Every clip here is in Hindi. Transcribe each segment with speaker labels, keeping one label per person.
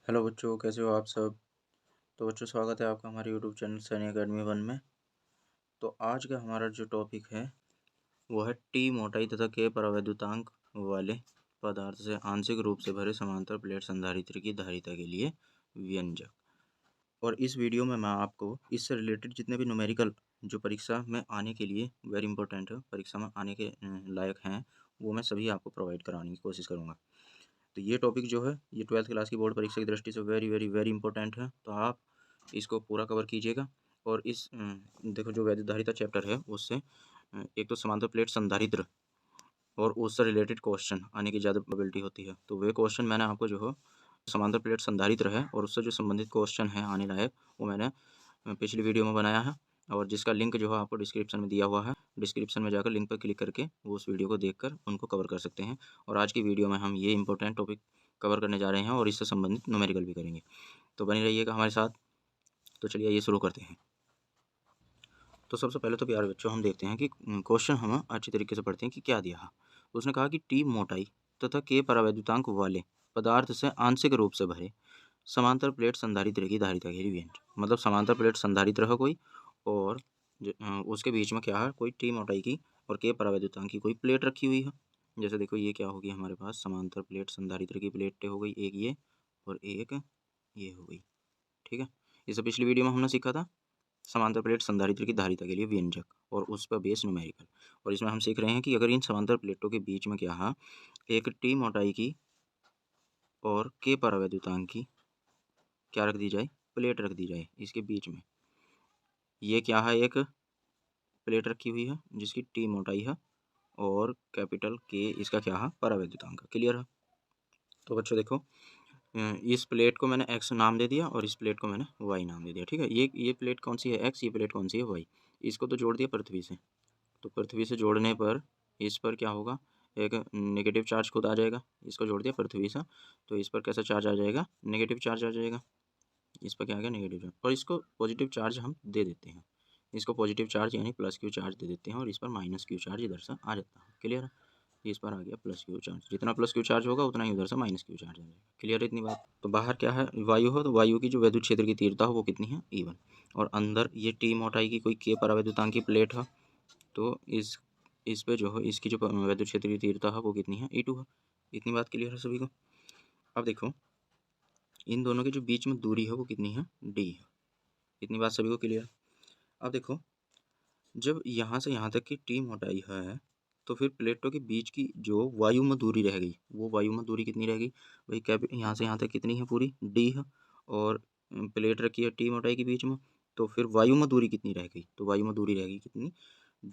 Speaker 1: हेलो बच्चों, कैसे हो आप सब। तो बच्चों, स्वागत है आपका हमारे यूट्यूब चैनल सैनिक अकेडमी 1 में। तो आज का हमारा जो टॉपिक है वो है टी मोटाई तथा के परावैद्युतांक वाले पदार्थ से आंशिक रूप से भरे समांतर प्लेट संधारित्र की धारिता के लिए व्यंजक। और इस वीडियो में मैं आपको इससे रिलेटेड जितने भी न्यूमेरिकल जो परीक्षा में आने के लिए वेरी इंपॉर्टेंट है, परीक्षा में आने के लायक हैं, वो मैं सभी आपको प्रोवाइड कराने की कोशिश करूँगा। तो ये टॉपिक जो है ये 12th क्लास की बोर्ड परीक्षा की दृष्टि से वेरी वेरी वेरी इंपॉर्टेंट है। तो आप इसको पूरा कवर कीजिएगा। और इस देखो, जो वैद्युत धारिता चैप्टर है उससे एक तो समांतर प्लेट संधारित्र और उससे रिलेटेड क्वेश्चन आने की ज़्यादा प्रोबेबिलिटी होती है। तो वे क्वेश्चन मैंने आपको जो है समांतर प्लेट संधारित्र है और उससे जो संबंधित क्वेश्चन है आने लायक, वो मैंने पिछली वीडियो में बनाया है और जिसका लिंक जो है आपको डिस्क्रिप्शन में दिया हुआ है। डिस्क्रिप्शन में जाकर लिंक पर क्लिक करके वो उस वीडियो को देखकर उनको कवर कर सकते हैं। और आज की वीडियो में हम ये इंपॉर्टेंट टॉपिक कवर करने जा रहे हैं और इससे संबंधित न्यूमेरिकल भी करेंगे। तो बने रहिएगा हमारे साथ। तो चलिए ये शुरू करते हैं। तो सबसे पहले तो प्यारे बच्चों, हम देखते हैं कि क्वेश्चन हम अच्छी तरीके से पढ़ते हैं कि क्या दिया है। उसने कहा कि टी मोटाई तथा के परावैद्युतांक वाले पदार्थ से आंशिक रूप से भरे समांतर प्लेट संधारित्र की धारिता के लिए व्यंजक। मतलब समांतर प्लेट संधारित्र है कोई, और उसके बीच में क्या है, कोई टी मोटाई की और के परावैद्युतांक की कोई प्लेट रखी हुई है। जैसे देखो, ये क्या होगी हमारे पास, समांतर प्लेट संधारित्र की प्लेटें हो गई, एक ये और एक ये हो गई। ठीक है, इसे पिछली वीडियो में हमने सीखा था समांतर प्लेट संधारित्र की धारिता के लिए व्यंजक और उस पर बेस न्यूमेरिकल। और इसमें हम सीख रहे हैं कि अगर इन समांतर प्लेटों के बीच में क्या है, एक टी मोटाई की और के परावैद्युतांक की क्या रख दी जाए, प्लेट रख दी जाए इसके बीच में। ये क्या है, एक प्लेट रखी हुई है जिसकी टी मोटाई है और कैपिटल के इसका क्या है, परावैद्युतांक। क्लियर है। तो बच्चों देखो, इस प्लेट को मैंने एक्स नाम दे दिया और इस प्लेट को मैंने वाई नाम दे दिया। ठीक है, ये प्लेट कौन सी है, एक्स, ये प्लेट कौन सी है, वाई। इसको तो जोड़ दिया पृथ्वी से। तो पृथ्वी से जोड़ने पर इस पर क्या होगा, एक नेगेटिव चार्ज खुद आ जाएगा। इसको जोड़ दिया पृथ्वी से, तो इस पर कैसा चार्ज आ जाएगा, नेगेटिव चार्ज आ जाएगा। इस पर क्या आ गया, नेगेटिव चार्ज। और इसको पॉजिटिव चार्ज हम दे देते हैं, इसको पॉजिटिव चार्ज यानी प्लस क्यू चार्ज दे देते हैं और इस पर माइनस क्यू चार्ज इधर से आ जाता है। क्लियर है। इस पर आ गया प्लस क्यू चार्ज, जितना प्लस क्यू चार्ज होगा उतना ही उधर से माइनस क्यू चार्ज आ जाएगा। क्लियर है इतनी बात। तो बाहर क्या है, वायु हो, तो वायु की जो वैद्युत क्षेत्र की तीव्रता हो वो कितनी है, E1। और अंदर ये टी मोटाई की कोई के परावैद्युतांक की प्लेट है, तो इस पे जो है इसकी जो वैद्युत क्षेत्र की तीव्रता है वो कितनी है, E2 है। इतनी बात क्लियर है सभी को। अब देखो, इन दोनों के जो बीच में दूरी है वो कितनी है, D है। इतनी बात सभी को क्लियर। अब देखो, जब यहाँ से यहाँ तक की टी मोटाई है, तो फिर प्लेटों के बीच की जो वायु में दूरी रह गई, वो वायु में दूरी कितनी रह गई भाई, क्या यहाँ से यहाँ तक कितनी है, पूरी D है। और प्लेट रखी है टी मोटाई के बीच में, तो फिर वायु में दूरी कितनी रह गई, तो वायु में दूरी रह गई कितनी,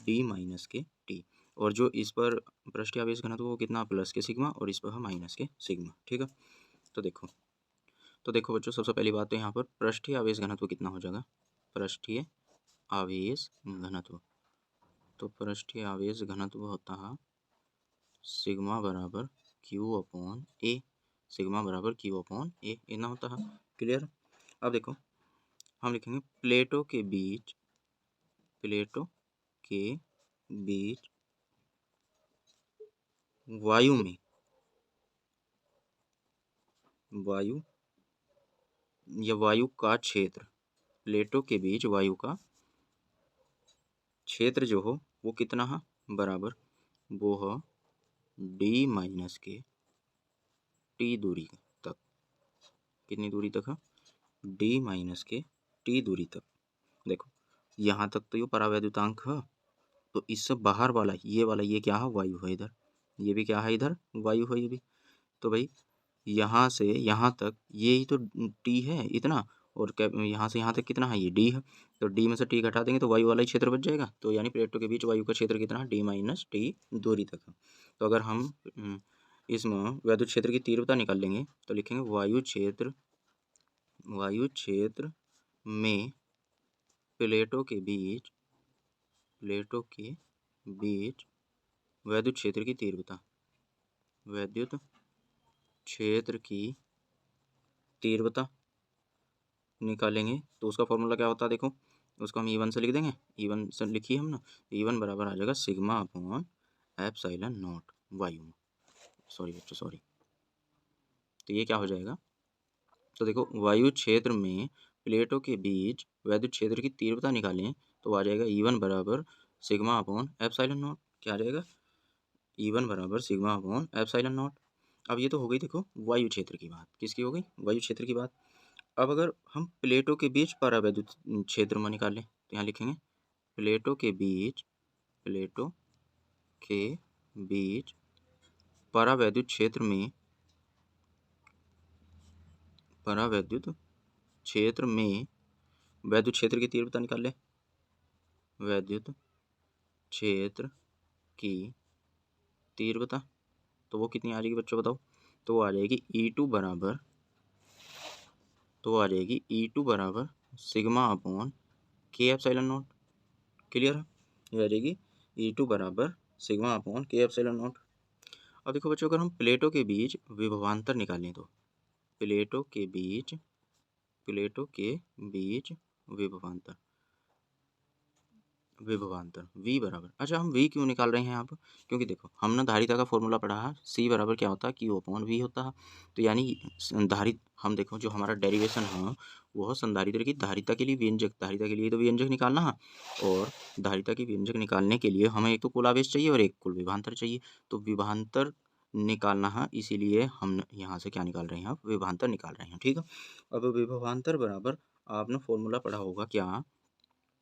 Speaker 1: D माइनस के टी। और जो इस पर पृष्ठीय आवेश घनत्व वो कितना, प्लस के सिग्मा, और इस पर है माइनस के सिग्मा। ठीक है। तो देखो बच्चों, सबसे पहली बात तो यहाँ पर पृष्ठीय आवेश घनत्व कितना हो जाएगा, पृष्ठीय आवेश घनत्व। तो पृष्ठीय आवेश घनत्व होता है सिग्मा बराबर क्यू अपॉन ए। सिग्मा बराबर क्यू अपॉन ए, इतना होता है। क्लियर। अब देखो, हम लिखेंगे प्लेटों के बीच वायु में वायु का क्षेत्र, प्लेटों के बीच वायु का क्षेत्र जो हो वो कितना है, बराबर वो है D माइनस के टी दूरी तक। कितनी दूरी तक है, D माइनस के टी दूरी तक। देखो, यहाँ तक तो ये परावैद्युतांक है, तो इससे बाहर वाला ये क्या है, वायु है इधर। ये भी क्या है, इधर वायु है ये भी। तो भाई यहाँ से यहाँ तक ये ही तो टी है इतना, और यहाँ से यहाँ तक कितना है, ये डी है। तो डी में से टी घटा देंगे तो वायु वाला ही क्षेत्र बच जाएगा। तो यानी प्लेटों के बीच वायु का क्षेत्र कितना है, डी माइनस टी दूरी तक है। तो अगर हम इसमें वैद्युत क्षेत्र की तीव्रता निकाल लेंगे तो लिखेंगे वायु क्षेत्र में प्लेटों के बीच वैद्युत क्षेत्र की तीव्रता, वैद्युत क्षेत्र की तीव्रता निकालेंगे तो उसका फॉर्मूला क्या होता है, देखो उसको हम E1 से लिख देंगे। E1 से लिखिए हम ना, E1 बराबर आ जाएगा सिग्मा अपॉन एप्सिलॉन नॉट वायु में। सॉरी बच्चों, सॉरी। तो ये क्या हो जाएगा, तो देखो वायु क्षेत्र में प्लेटों के बीच वैद्युत क्षेत्र की तीव्रता निकालें तो आ जाएगा E1 बराबर सिग्मा अपॉन एप्सिलॉन नॉट। क्या आ जाएगा? E1 बराबर सिग्मा अपॉन एप्सिलॉन नॉट। अब ये तो हो गई देखो वायु क्षेत्र की बात। किसकी हो गई? वायु क्षेत्र की बात। अब अगर हम प्लेटों के बीच परावैद्युत क्षेत्र में निकालें तो यहाँ लिखेंगे प्लेटों के बीच परावैद्युत क्षेत्र में वैद्युत क्षेत्र की तीव्रता निकाल ले। वैद्युत क्षेत्र की तीव्रता तो वो कितनी आ जाएगी बच्चों बताओ? तो वो आ जाएगी E2 बराबर सिग्मा अपॉन के एप्सिलॉन नॉट। क्लियर है? ये आ जाएगी E2 बराबर सिग्मा अपॉन के एप्सिलॉन नॉट। अब देखो बच्चों, अगर हम प्लेटों के बीच विभवांतर निकालें तो प्लेटों के बीच विभवांतर V बराबर, अच्छा हम V क्यों निकाल रहे हैं यहाँ पर? क्योंकि देखो हमने धारिता का फॉर्मूला पढ़ा है, C बराबर क्या होता है? Q अपॉन V होता है। तो यानी हम देखो जो हमारा डेरिवेशन है वह संधारित्र की धारिता के लिए व्यंजक, धारिता के लिए तो व्यंजक निकालना है, और धारिता की व्यंजक निकालने के लिए हमें एक तो कुल आवेश चाहिए और एक कुल विभवांतर चाहिए। तो विभवांतर निकालना है, इसीलिए हम यहाँ से क्या निकाल रहे हैं? विभवांतर निकाल रहे हैं। ठीक है। अब विभवांतर बराबर आपने फॉर्मूला पढ़ा होगा क्या?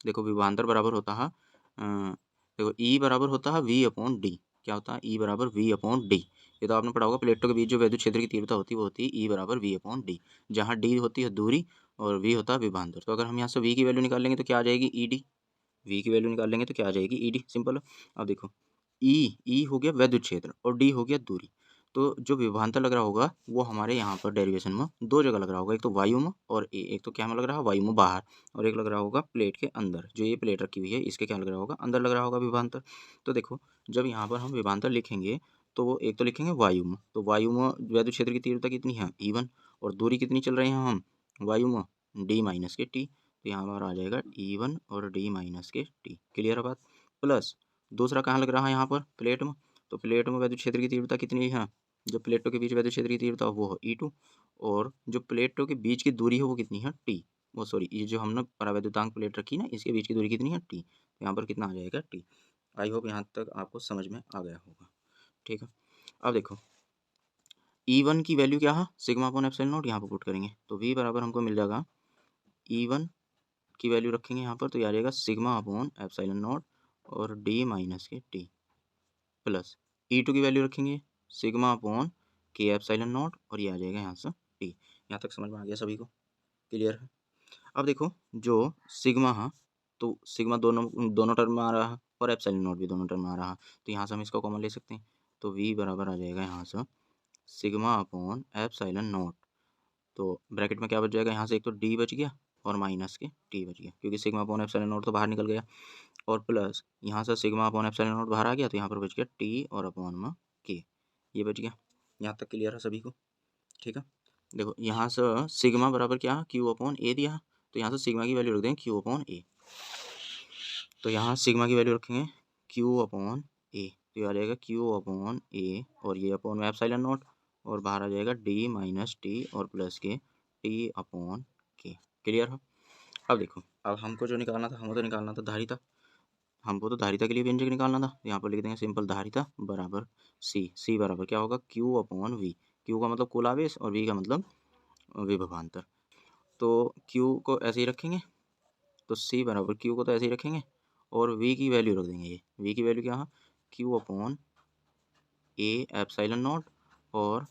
Speaker 1: देखो विभवांतर बराबर होता है देखो E बराबर होता है V अपॉन डी। क्या होता है? E बराबर V अपॉन डी। ये तो आपने पढ़ा होगा, प्लेटों के बीच जो वैद्युत क्षेत्र की तीव्रता होती है वो होती है E बराबर V अपॉन डी, जहाँ D होती है दूरी और V होता है विभवांतर। तो अगर हम यहाँ से V की वैल्यू निकाल लेंगे तो क्या आ जाएगी? ED। V की वैल्यू निकाल लेंगे तो क्या आ जाएगी? ED। सिंपल है। अब देखो E हो गया वैद्युत क्षेत्र और D हो गया दूरी। तो जो विभवांतर लग रहा होगा वो हमारे यहाँ पर डेरिवेशन में दो जगह लग रहा होगा, एक तो वायु में और एक तो क्या में लग रहा है? वायु में बाहर, और एक लग रहा होगा प्लेट के अंदर। जो ये प्लेट रखी हुई है इसके क्या लग रहा होगा? अंदर लग रहा होगा विभवांतर। तो देखो जब यहाँ पर हम विभवांतर लिखेंगे तो वो एक तो लिखेंगे वायु में, तो वायु में वैद्युत क्षेत्र की तीव्रता कितनी है? E1, और दूरी कितनी चल रहे हैं हम वायु में? D माइनस के T। तो यहाँ पर आ जाएगा E1 और D माइनस के T। क्लियर है बात? प्लस दूसरा कहाँ लग रहा है? यहाँ पर प्लेट में। तो प्लेट में वैद्युत क्षेत्र की तीव्रता कितनी है? जो प्लेटों के बीच वैद्युत क्षेत्र की तीव्रता वो है E2, और जो प्लेटों के बीच की दूरी है वो कितनी है? T। वो सॉरी, ये जो हमने परावैद्युतांक प्लेट रखी ना इसके बीच की दूरी कितनी है? T। तो यहाँ पर कितना आ जाएगा? T। आई होप यहाँ तक आपको समझ में आ गया होगा। ठीक है। अब देखो E1 की वैल्यू क्या है? Sigma upon epsilon not. यहाँ पर पुट करेंगे तो V बराबर हमको मिल जाएगा, E1 की वैल्यू रखेंगे यहाँ पर तो ये आ जाएगा सिग्मा अपॉन एप्सिलॉन नॉट और D माइनस के T, प्लस E2 की वैल्यू रखेंगे सिग्मा अपॉन के एप्सिलॉन नॉट और ये आ जाएगा यहाँ से T। यहाँ तक समझ में आ गया सभी को? क्लियर है? अब देखो जो सिग्मा है तो सिग्मा दोनों टर्म में आ रहा है और एप्सिलॉन नॉट भी दोनों टर्म में आ रहा है, तो यहाँ से हम इसको कॉमन ले सकते हैं। तो V बराबर आ जाएगा यहाँ से सिग्मा अपॉन एप्सिलॉन नॉट। तो ब्रैकेट में क्या बच जाएगा? यहाँ से एक तो D बच गया और माइनस के T बच गया, क्योंकि सिग्मा अपॉन एप्सिलॉन नॉट तो बाहर निकल गया, और प्लस यहाँ से सिग्मा अपॉन एप्सिलॉन नॉट बाहर आ गया तो यहाँ पर बच गया T और अपॉन में K। ये बच गया। यहाँ तक क्लियर है सभी को? ठीक है। देखो यहाँ से सिग्मा बराबर क्या है? Q अपॉन A दिया, तो यहाँ से सिग्मा की वैल्यू रख देंगे Q अपॉन A। तो यहाँ सिग्मा की वैल्यू रखेंगे Q अपॉन A, तो ये आ जाएगा Q अपॉन A और ये अपॉन में एप्सिलॉन नॉट, और बाहर आ जाएगा D माइनस T और प्लस के T अपॉन K। क्लियर है? अब देखो, अब हमको जो निकालना था, हमको तो निकालना था धारिता, हमको तो धारिता के लिए व्यंजक निकालना था। यहाँ पर लिख देंगे सिंपल धारिता बराबर C बराबर क्या होगा? Q upon V। Q का मतलब कुल आवेश और V का मतलब विभवांतर। तो Q को ऐसे ही रखेंगे, तो C बराबर Q को तो ऐसे ही रखेंगे और V की वैल्यू रख देंगे। ये V की वैल्यू क्या है? Q upon A epsilon not और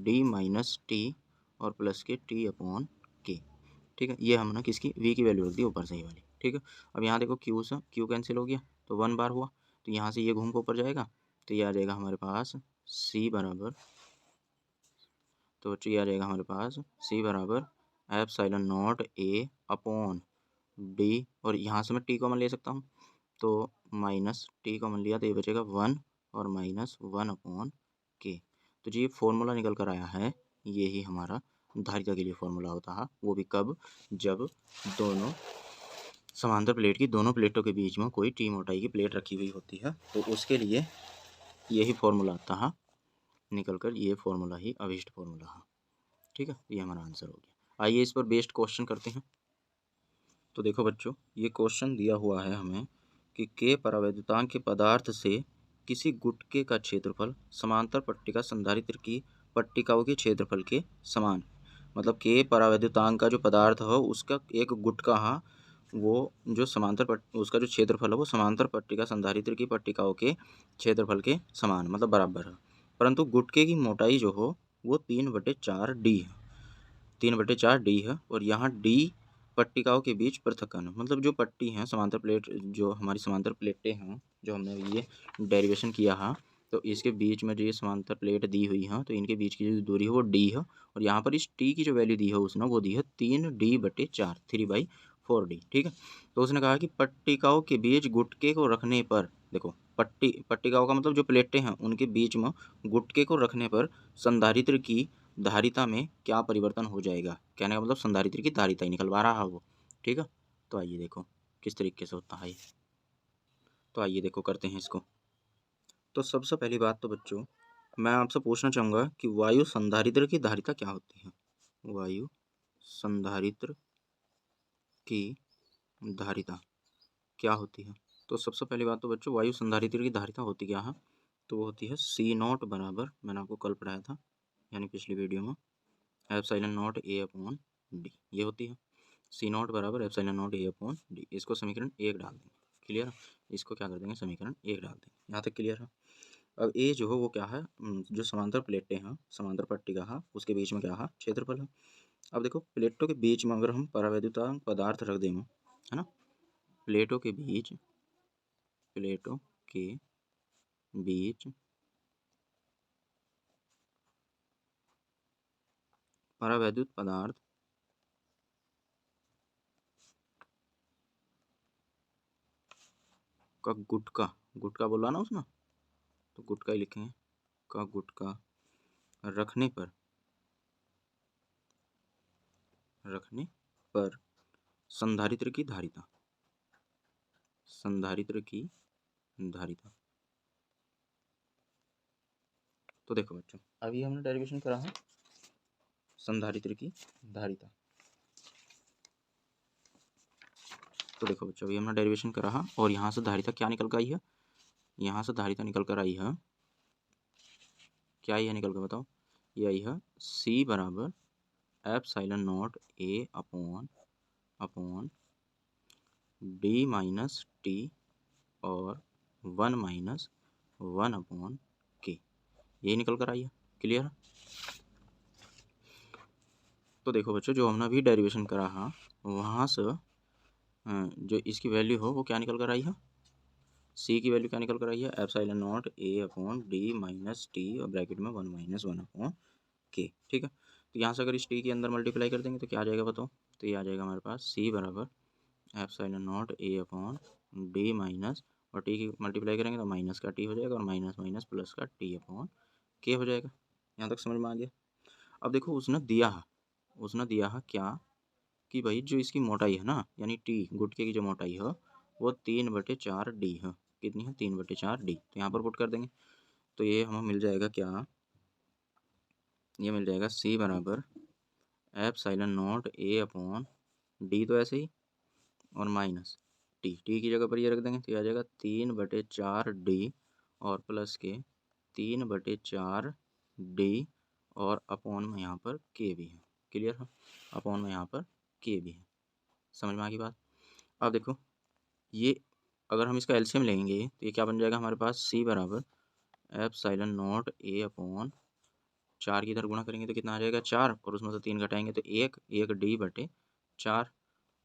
Speaker 1: D माइनस T और प्लस के T अपॉन K। ठीक है, ये हमने किसकी? V की वैल्यू रख दी ऊपर से, ये वाली। ठीक है। अब यहाँ देखो Q से Q कैंसिल हो गया तो 1 बार हुआ, तो यहाँ से ये घूम के ऊपर जाएगा तो ये आ जाएगा हमारे पास C बराबर, तो बच्चों ये आ जाएगा हमारे पास C बराबर epsilon not A upon D, और यहाँ से मैं T कॉमन ले सकता हूँ तो माइनस T कॉमन लिया तो ये बचेगा 1 और माइनस 1 अपॉन K। तो जी ये फॉर्मूला निकल कर आया है, ये ही हमारा धारिता के लिए फॉर्मूला होता है। वो भी कब? जब दोनों समांतर प्लेट की दोनों प्लेटों के बीच में कोई टी मोटाई की प्लेट रखी हुई होती है, तो उसके लिए यही फॉर्मूला आता है निकल कर, ये फॉर्मूला ही अभिष्ट फॉर्मूला है। ठीक है, ये हमारा आंसर हो गया। आइए इस पर बेस्ड क्वेश्चन करते हैं। तो देखो बच्चों, ये क्वेश्चन दिया हुआ है हमें कि के परावैद्युतांक के पदार्थ से किसी गुटके का क्षेत्रफल समांतर पट्टिका संधारित्र की पट्टिकाओं के क्षेत्रफल के समान। मतलब के परावैद्युतांक का जो पदार्थ है उसका एक गुटका, हाँ, वो जो उसका जो क्षेत्रफल है वो समांतर पट्टिका संधारित्र की पट्टिकाओं के क्षेत्रफल के समान मतलब बराबर है। परंतु गुटके की मोटाई जो हो वो 3/4D है, 3/4D है। और यहाँ D पट्टिकाओं के बीच पृथक्कन, मतलब जो पट्टी हैं समांतर प्लेट, जो हमारी समांतर प्लेटें हैं जो हमने ये डेरिवेशन किया है, तो इसके बीच में जो ये समांतर प्लेट दी हुई है तो इनके बीच की जो दूरी है वो D है। और यहाँ पर इस T की जो वैल्यू दी है उसने वो दी है 3D/4, 3/4D। ठीक है। तो उसने कहा कि पट्टिकाओं के बीच गुटके को रखने पर, देखो पट्टिकाओं का मतलब जो प्लेटें हैं उनके बीच में गुटके को रखने पर संधारित्र की धारिता में क्या परिवर्तन हो जाएगा। कहने का मतलब संधारित्र की धारिता ही निकलवा रहा है वो। ठीक है। तो आइए देखो किस तरीके से होता है ये। तो आइए देखो करते हैं इसको। तो सबसे पहली बात तो बच्चों मैं आपसे पूछना चाहूँगा कि वायु संधारित्र की धारिता क्या होती है। वायु संधारित्र की धारिता क्या होती है। तो सबसे पहली बात तो बच्चों वायु संधारित्र की धारिता होती क्या है, तो वो होती है C0 बराबर, मैंने आपको कल पढ़ाया था यानी पिछली वीडियो में, ε0A/D ये होती है। C0 बराबर ε0A/D। इसको समीकरण 1 डाल देंगे। क्लियर। इसको क्या कर देंगे, समीकरण 1 डाल देंगे। यहाँ तक क्लियर है। अब ए जो है वो क्या है, जो समांतर प्लेटें हैं, समांतर पट्टिका है, उसके बीच में क्या है, क्षेत्रफल है। अब देखो प्लेटों के बीच में अगर हम परावैद्युतांक पदार्थ रख दें, है ना, प्लेटों के बीच परावैद्युत पदार्थ का गुटका, गुटका बोला ना उसने, तो गुटका ही लिखेंगे, का गुटका रखने पर संधारित्र की धारिता, संधारित्र की धारिता। तो देखो बच्चों अभी हमने डेरिवेशन करा है संधारित्र की धारिता। तो देखो बच्चों अभी हमने डेरिवेशन करा है और यहाँ से धारिता क्या निकल कर आई है, यहाँ से धारिता निकल कर आई है, क्या आई है निकल कर बताओ, ये आई है C बराबर ε0A/अपॉन D-T और 1-1/K, ये निकल कर आई है। क्लियर। तो देखो बच्चों जो हमने अभी डेरिवेशन करा है वहाँ से जो इसकी वैल्यू हो वो क्या निकल कर आई है, C की वैल्यू क्या निकल कर आई है, ε0A/D-T और ब्रैकेट में 1-1/K। ठीक है। तो यहाँ से अगर इस T के अंदर मल्टीप्लाई कर देंगे तो क्या आ जाएगा बताओ, तो ये आ जाएगा हमारे पास C बराबर ε0A/D माइनस, और T की मल्टीप्लाई करेंगे तो माइनस का T हो जाएगा और माइनस माइनस प्लस का T/K हो जाएगा। यहाँ तक समझ में आ गया। अब देखो उसने दिया है क्या कि भाई जो इसकी मोटाई है ना, यानी T गुटके की जो मोटाई है वो 3/4D है। कितनी है, 3/4D। तो यहाँ पर पुट कर देंगे तो ये हमें मिल जाएगा क्या, ये मिल जाएगा C बराबर ε0A/D, तो ऐसे ही, और माइनस टी की जगह पर ये रख देंगे तो ये आ जाएगा 3/4D और प्लस के 3/4D और अपॉन में यहाँ पर के भी है। क्लियर है, अपॉन में यहाँ पर के भी है। समझ में आ गई बात। अब देखो ये अगर हम इसका एलसीएम लेंगे तो ये क्या बन जाएगा हमारे पास, C बराबर ε0A/4 की इधर गुणा करेंगे तो कितना आ जाएगा 4, और उसमें से 3 घटाएंगे तो 1D/4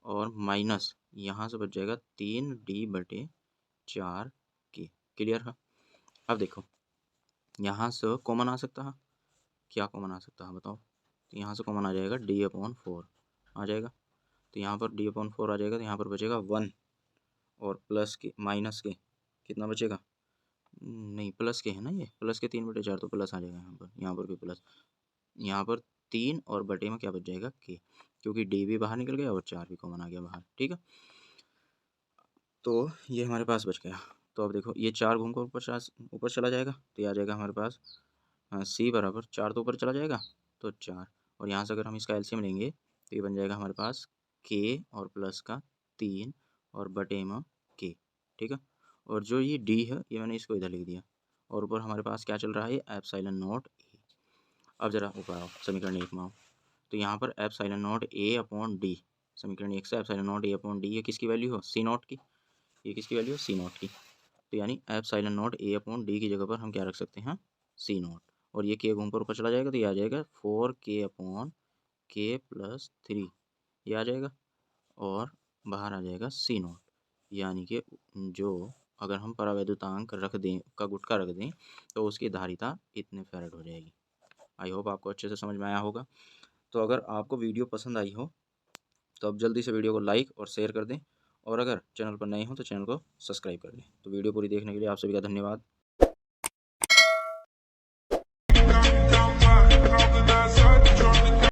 Speaker 1: और माइनस यहाँ से बच जाएगा 3D/4K। क्लियर है। अब देखो यहाँ से कॉमन आ सकता है, क्या कॉमन आ सकता है बताओ, तो यहाँ से कॉमन आ जाएगा D/4 आ जाएगा, तो यहाँ पर D/4 आ जाएगा तो यहाँ पर बचेगा 1 और प्लस के माइनस के कितना बचेगा, नहीं प्लस के है ना, ये प्लस के 3/4 तो प्लस आ जाएगा यहाँ पर भी प्लस, यहाँ पर 3 और बटे में क्या बच जाएगा के, क्योंकि D भी बाहर निकल गया और 4 भी कॉमन आ गया बाहर। ठीक है। तो ये हमारे पास बच गया। तो अब देखो ये 4 घूम कर ऊपर चला जाएगा तो ये आ जाएगा हमारे पास C बराबर 4 तो ऊपर चला जाएगा तो 4, और यहाँ से अगर हम इसका एलसीएम लेंगे तो ये बन जाएगा हमारे पास के और प्लस का 3 और बटे में के, ठीक है। और जो ये डी है ये मैंने इसको इधर लिख दिया और ऊपर हमारे पास क्या चल रहा है, एप्सिलॉन नॉट ए। अब जरा ऊपर आओ, समीकरण 1 में आओ, तो यहाँ पर epsilon not a upon D, समीकरण 1 से epsilon not a upon D, ये किसकी वैल्यू हो, सी नॉट की, ये किसकी वैल्यू है, सी नॉट की। तो यानी epsilon not a upon D की जगह पर हम क्या रख सकते हैं, सी नॉट, और ये के घूम पर ऊपर चला जाएगा तो ये आ जाएगा 4k अपॉन के प्लस 3, ये आ जाएगा, और बाहर आ जाएगा सी नॉट। यानी कि जो अगर हम परावैद्युतांक रख दें का गुटका रख दें तो उसकी धारिता इतने फैराड हो जाएगी। आई होप आपको अच्छे से समझ में आया होगा। तो अगर आपको वीडियो पसंद आई हो तो अब जल्दी से वीडियो को लाइक और शेयर कर दें, और अगर चैनल पर नए हो तो चैनल को सब्सक्राइब कर दें। तो वीडियो पूरी देखने के लिए आप सभी का धन्यवाद।